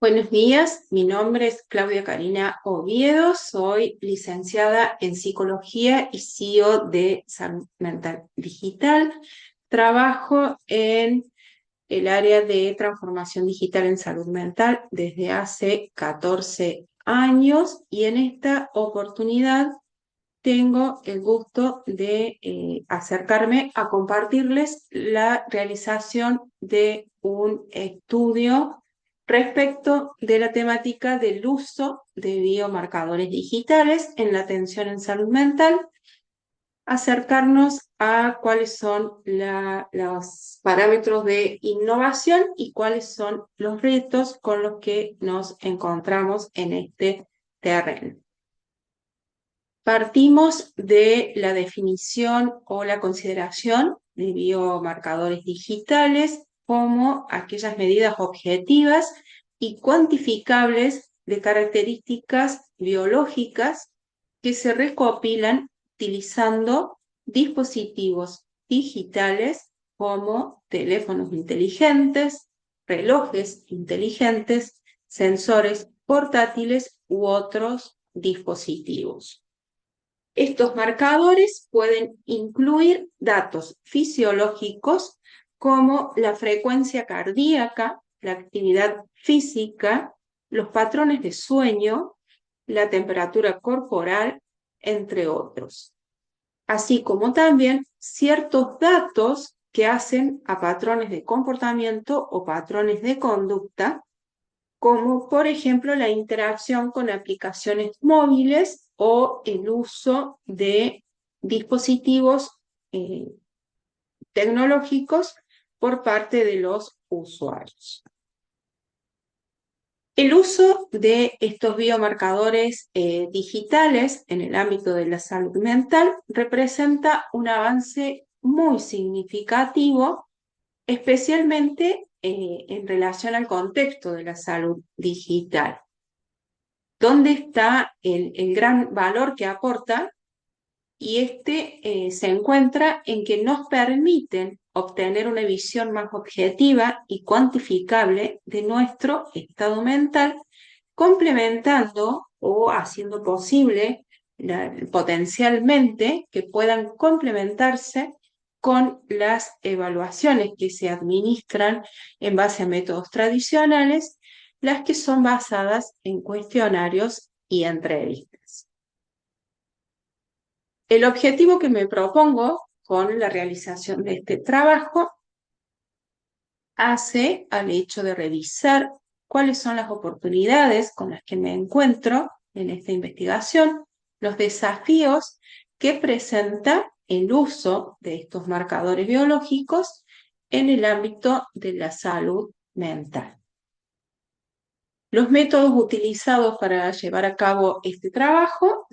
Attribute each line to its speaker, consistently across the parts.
Speaker 1: Buenos días, mi nombre es Claudia Karina Oviedo, soy licenciada en Psicología y CEO de Salud Mental Digital. Trabajo en el área de transformación digital en salud mental desde hace 14 años y en esta oportunidad tengo el gusto de acercarme a compartirles la realización de un estudio respecto de la temática del uso de biomarcadores digitales en la atención en salud mental, acercarnos a cuáles son los parámetros de innovación y cuáles son los retos con los que nos encontramos en este terreno. Partimos de la definición o la consideración de biomarcadores digitales como aquellas medidas objetivas y cuantificables de características biológicas que se recopilan utilizando dispositivos digitales como teléfonos inteligentes, relojes inteligentes, sensores portátiles u otros dispositivos. Estos marcadores pueden incluir datos fisiológicos como la frecuencia cardíaca, la actividad física, los patrones de sueño, la temperatura corporal, entre otros, así como también ciertos datos que hacen a patrones de comportamiento o patrones de conducta, como por ejemplo la interacción con aplicaciones móviles o el uso de dispositivos eh, tecnológicos por parte de los usuarios. El uso de estos biomarcadores digitales en el ámbito de la salud mental representa un avance muy significativo, especialmente en relación al contexto de la salud digital. ¿Dónde está el gran valor que aporta? Y se encuentra en que nos permiten obtener una visión más objetiva y cuantificable de nuestro estado mental, complementando o haciendo posible potencialmente que puedan complementarse con las evaluaciones que se administran en base a métodos tradicionales, las que son basadas en cuestionarios y entrevistas. El objetivo que me propongo con la realización de este trabajo hace al hecho de revisar cuáles son las oportunidades con las que me encuentro en esta investigación, los desafíos que presenta el uso de estos marcadores biológicos en el ámbito de la salud mental. Los métodos utilizados para llevar a cabo este trabajo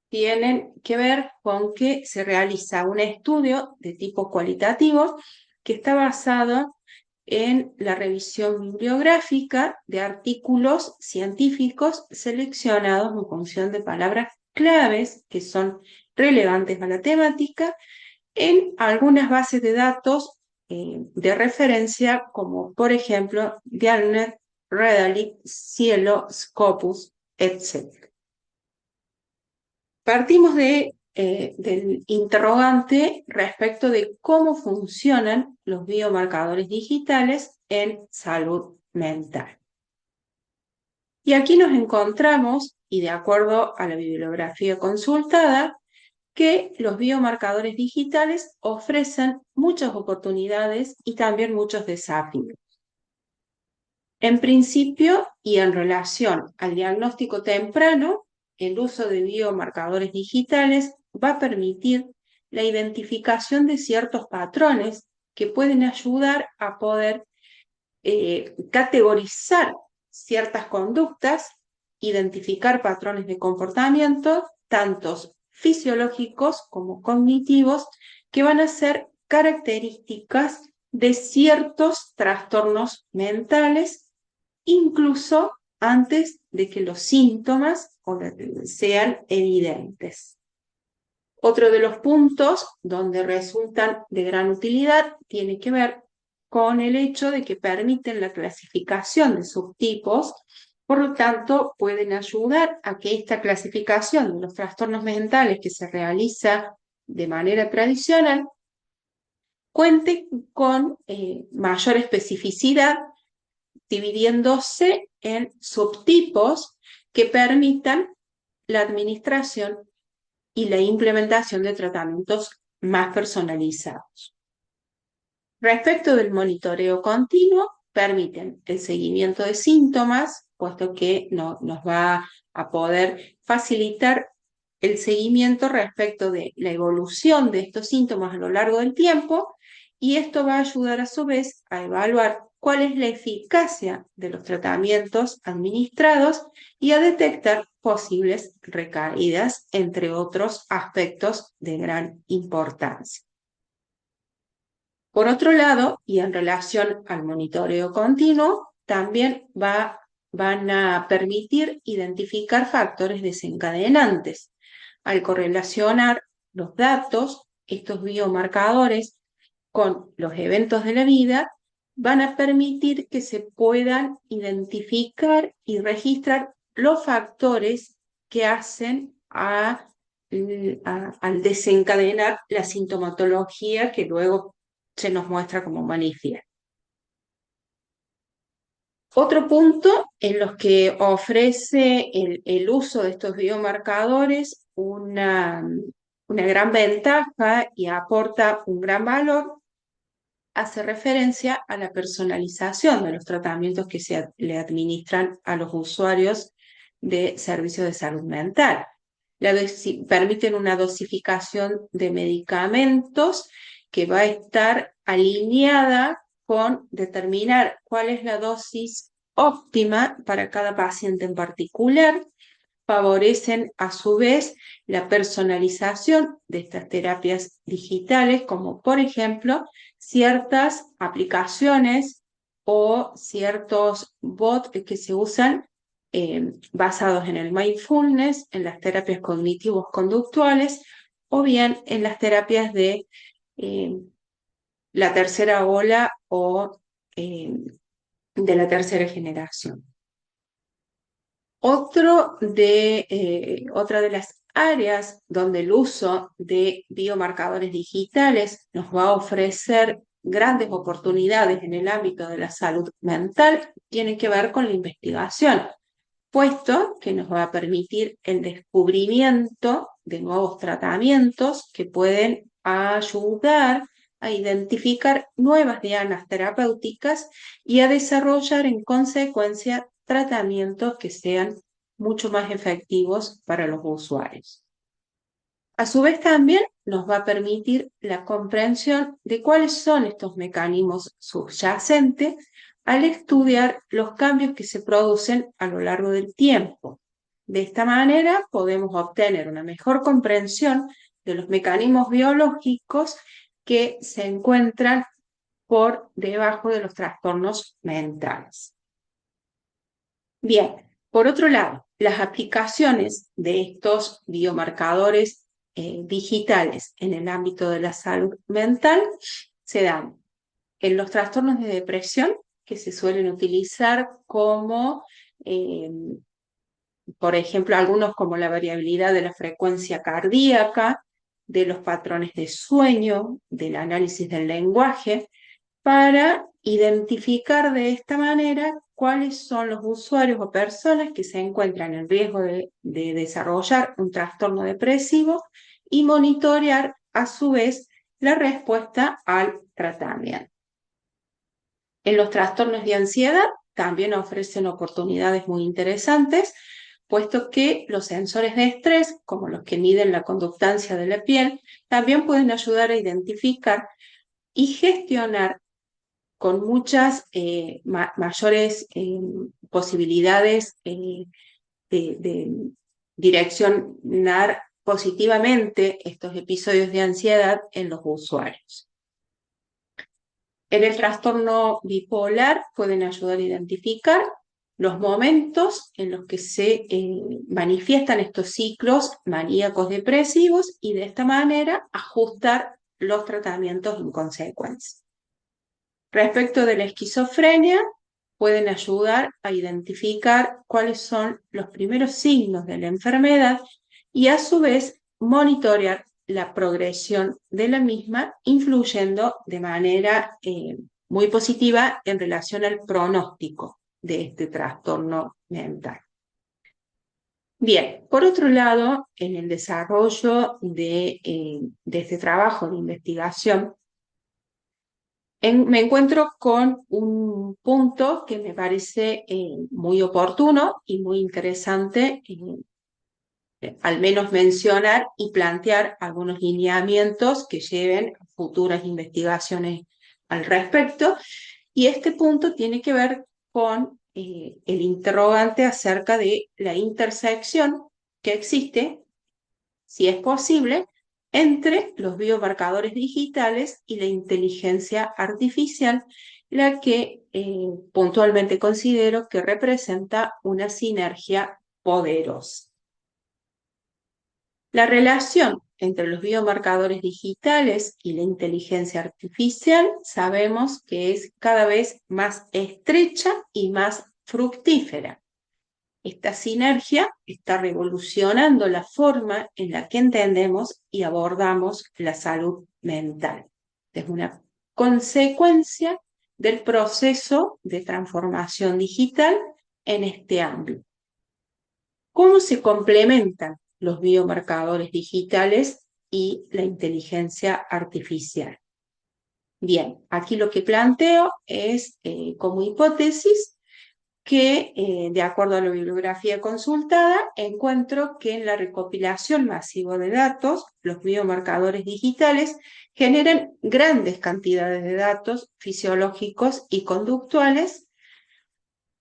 Speaker 1: tienen que ver con que se realiza un estudio de tipo cualitativo que está basado en la revisión bibliográfica de artículos científicos seleccionados en función de palabras claves que son relevantes a la temática en algunas bases de datos de referencia como por ejemplo Dialnet, Redalyt, Cielo, Scopus, etc. Partimos del interrogante respecto de cómo funcionan los biomarcadores digitales en salud mental. Y aquí nos encontramos, y de acuerdo a la bibliografía consultada, que los biomarcadores digitales ofrecen muchas oportunidades y también muchos desafíos. En principio, y en relación al diagnóstico temprano, el uso de biomarcadores digitales va a permitir la identificación de ciertos patrones que pueden ayudar a poder categorizar ciertas conductas, identificar patrones de comportamiento, tantos fisiológicos como cognitivos, que van a ser características de ciertos trastornos mentales incluso antes de que los síntomas sean evidentes. Otro de los puntos donde resultan de gran utilidad tiene que ver con el hecho de que permiten la clasificación de subtipos, por lo tanto pueden ayudar a que esta clasificación de los trastornos mentales que se realiza de manera tradicional cuente con mayor especificidad, dividiéndose en subtipos que permitan la administración y la implementación de tratamientos más personalizados. Respecto del monitoreo continuo, permiten el seguimiento de síntomas, puesto que nos va a poder facilitar el seguimiento respecto de la evolución de estos síntomas a lo largo del tiempo, y esto va a ayudar a su vez a evaluar cuál es la eficacia de los tratamientos administrados y a detectar posibles recaídas, entre otros aspectos de gran importancia. Por otro lado, y en relación al monitoreo continuo, también van a permitir identificar factores desencadenantes. Al correlacionar los datos, estos biomarcadores, con los eventos de la vida, van a permitir que se puedan identificar y registrar los factores que hacen al desencadenar la sintomatología que luego se nos muestra como manifiesta. Otro punto en los que ofrece el uso de estos biomarcadores una gran ventaja y aporta un gran valor, hace referencia a la personalización de los tratamientos que se le administran a los usuarios de servicios de salud mental. Permiten una dosificación de medicamentos que va a estar alineada con determinar cuál es la dosis óptima para cada paciente en particular. Favorecen a su vez la personalización de estas terapias digitales, como por ejemplo ciertas aplicaciones o ciertos bots que se usan basados en el mindfulness, en las terapias cognitivos conductuales o bien en las terapias de la tercera ola o de la tercera generación. Otra de las áreas donde el uso de biomarcadores digitales nos va a ofrecer grandes oportunidades en el ámbito de la salud mental tiene que ver con la investigación, puesto que nos va a permitir el descubrimiento de nuevos tratamientos que pueden ayudar a identificar nuevas dianas terapéuticas y a desarrollar en consecuencia tratamientos que sean mucho más efectivos para los usuarios. A su vez también nos va a permitir la comprensión de cuáles son estos mecanismos subyacentes al estudiar los cambios que se producen a lo largo del tiempo. De esta manera podemos obtener una mejor comprensión de los mecanismos biológicos que se encuentran por debajo de los trastornos mentales. Bien, por otro lado, las aplicaciones de estos biomarcadores digitales en el ámbito de la salud mental se dan en los trastornos de depresión, que se suelen utilizar como, por ejemplo, algunos como la variabilidad de la frecuencia cardíaca, de los patrones de sueño, del análisis del lenguaje, para identificar de esta manera cuáles son los usuarios o personas que se encuentran en riesgo de desarrollar un trastorno depresivo y monitorear a su vez la respuesta al tratamiento. En los trastornos de ansiedad también ofrecen oportunidades muy interesantes, puesto que los sensores de estrés, como los que miden la conductancia de la piel, también pueden ayudar a identificar y gestionar con muchas mayores posibilidades de direccionar positivamente estos episodios de ansiedad en los usuarios. En el trastorno bipolar pueden ayudar a identificar los momentos en los que se manifiestan estos ciclos maníacos depresivos y de esta manera ajustar los tratamientos en consecuencia. Respecto de la esquizofrenia, pueden ayudar a identificar cuáles son los primeros signos de la enfermedad y a su vez monitorear la progresión de la misma, influyendo de manera muy positiva en relación al pronóstico de este trastorno mental. Bien, por otro lado, en el desarrollo de este trabajo de investigación, me encuentro con un punto que me parece muy oportuno y muy interesante, al menos mencionar y plantear algunos lineamientos que lleven a futuras investigaciones al respecto. Y este punto tiene que ver con el interrogante acerca de la intersección que existe, si es posible, entre los biomarcadores digitales y la inteligencia artificial, la que puntualmente considero que representa una sinergia poderosa. La relación entre los biomarcadores digitales y la inteligencia artificial sabemos que es cada vez más estrecha y más fructífera. Esta sinergia está revolucionando la forma en la que entendemos y abordamos la salud mental. Es una consecuencia del proceso de transformación digital en este ámbito. ¿Cómo se complementan los biomarcadores digitales y la inteligencia artificial? Bien, aquí lo que planteo es como hipótesis que, de acuerdo a la bibliografía consultada, encuentro que en la recopilación masiva de datos, los biomarcadores digitales generan grandes cantidades de datos fisiológicos y conductuales.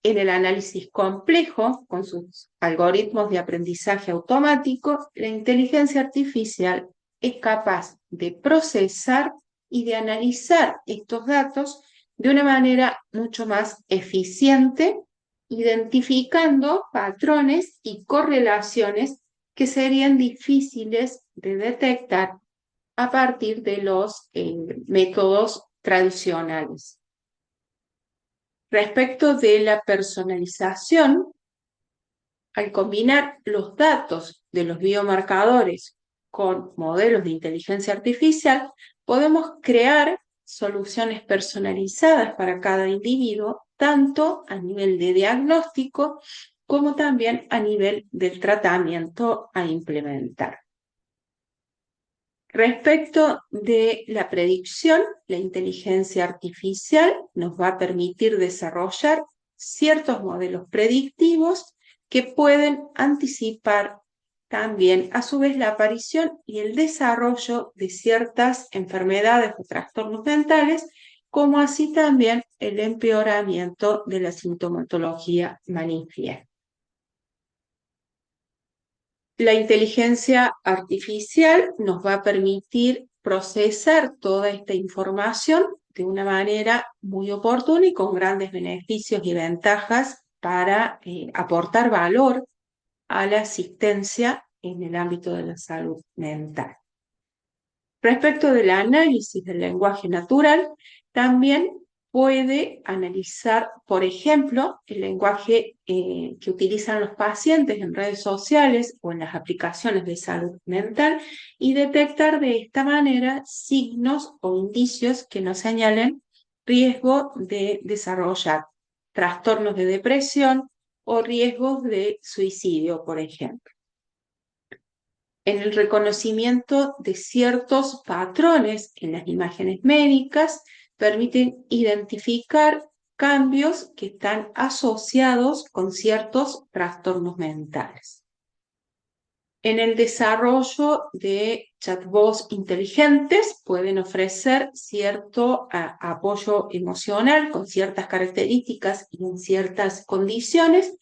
Speaker 1: En el análisis complejo, con sus algoritmos de aprendizaje automático, la inteligencia artificial es capaz de procesar y de analizar estos datos de una manera mucho más eficiente, identificando patrones y correlaciones que serían difíciles de detectar a partir de los métodos tradicionales. Respecto de la personalización, al combinar los datos de los biomarcadores con modelos de inteligencia artificial, podemos crear soluciones personalizadas para cada individuo, tanto a nivel de diagnóstico como también a nivel del tratamiento a implementar. Respecto de la predicción, la inteligencia artificial nos va a permitir desarrollar ciertos modelos predictivos que pueden anticipar también, a su vez, la aparición y el desarrollo de ciertas enfermedades o trastornos mentales, como así también el empeoramiento de la sintomatología manifiesta. La inteligencia artificial nos va a permitir procesar toda esta información de una manera muy oportuna y con grandes beneficios y ventajas para aportar valor a la asistencia en el ámbito de la salud mental. Respecto del análisis del lenguaje natural, también puede analizar, por ejemplo, el lenguaje que utilizan los pacientes en redes sociales o en las aplicaciones de salud mental y detectar de esta manera signos o indicios que nos señalen riesgo de desarrollar trastornos de depresión o riesgos de suicidio, por ejemplo. En el reconocimiento de ciertos patrones en las imágenes médicas, permiten identificar cambios que están asociados con ciertos trastornos mentales. En el desarrollo de chatbots inteligentes pueden ofrecer cierto apoyo emocional con ciertas características y en ciertas condiciones,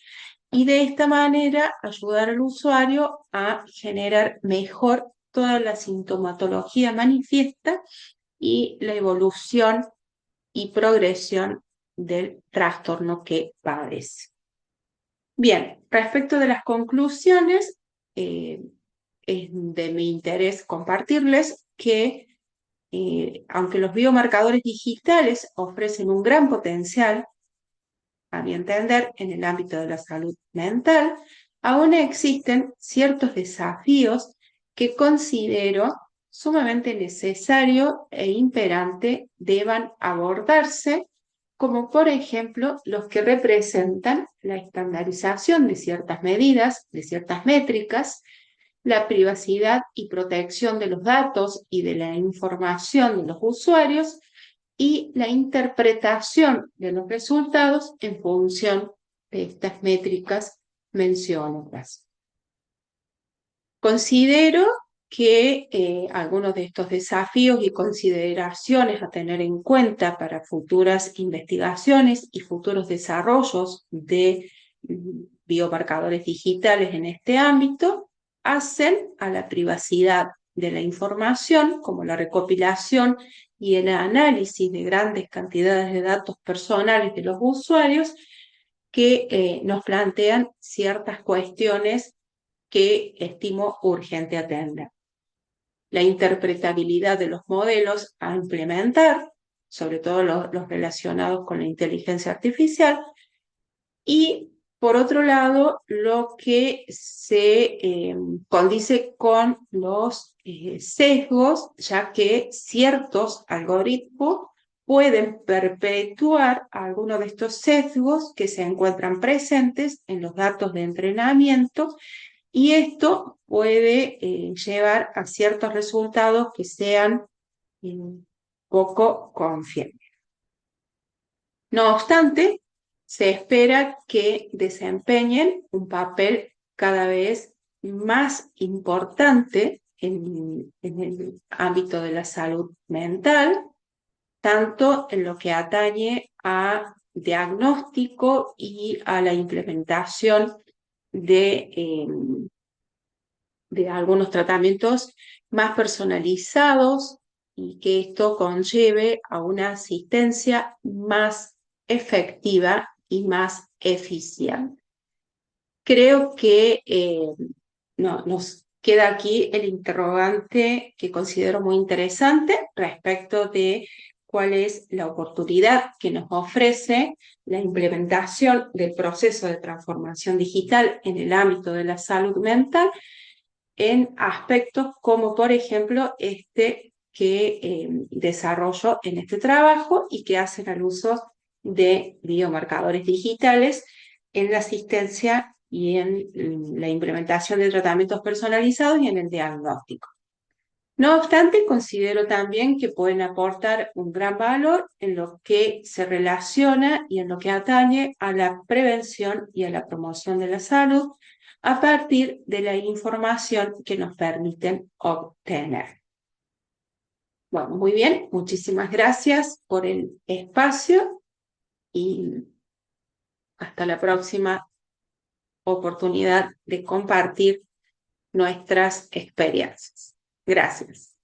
Speaker 1: y de esta manera ayudar al usuario a generar mejor toda la sintomatología manifiesta y la evolución y progresión del trastorno que padece. Bien, respecto de las conclusiones, es de mi interés compartirles que aunque los biomarcadores digitales ofrecen un gran potencial, a mi entender, en el ámbito de la salud mental, aún existen ciertos desafíos que considero sumamente necesario e imperante deban abordarse, como por ejemplo los que representan la estandarización de ciertas medidas, de ciertas métricas, la privacidad y protección de los datos y de la información de los usuarios y la interpretación de los resultados en función de estas métricas mencionadas. Considero que algunos de estos desafíos y consideraciones a tener en cuenta para futuras investigaciones y futuros desarrollos de biomarcadores digitales en este ámbito hacen a la privacidad de la información, como la recopilación y el análisis de grandes cantidades de datos personales de los usuarios, que nos plantean ciertas cuestiones que estimo urgente atender. La interpretabilidad de los modelos a implementar, sobre todo los relacionados con la inteligencia artificial, y por otro lado, lo que se condice con los sesgos, ya que ciertos algoritmos pueden perpetuar algunos de estos sesgos que se encuentran presentes en los datos de entrenamiento, y esto puede llevar a ciertos resultados que sean eh, poco confiables. No obstante, se espera que desempeñen un papel cada vez más importante en el ámbito de la salud mental, tanto en lo que atañe a diagnóstico y a la implementación de algunos tratamientos más personalizados, y que esto conlleve a una asistencia más efectiva y más eficiente. Creo que nos queda aquí el interrogante que considero muy interesante respecto de cuál es la oportunidad que nos ofrece la implementación del proceso de transformación digital en el ámbito de la salud mental, en aspectos como, por ejemplo, este que desarrollo en este trabajo y que hacen al uso de biomarcadores digitales en la asistencia y en la implementación de tratamientos personalizados y en el diagnóstico. No obstante, considero también que pueden aportar un gran valor en lo que se relaciona y en lo que atañe a la prevención y a la promoción de la salud a partir de la información que nos permiten obtener. Bueno, muy bien, muchísimas gracias por el espacio y hasta la próxima oportunidad de compartir nuestras experiencias. Gracias.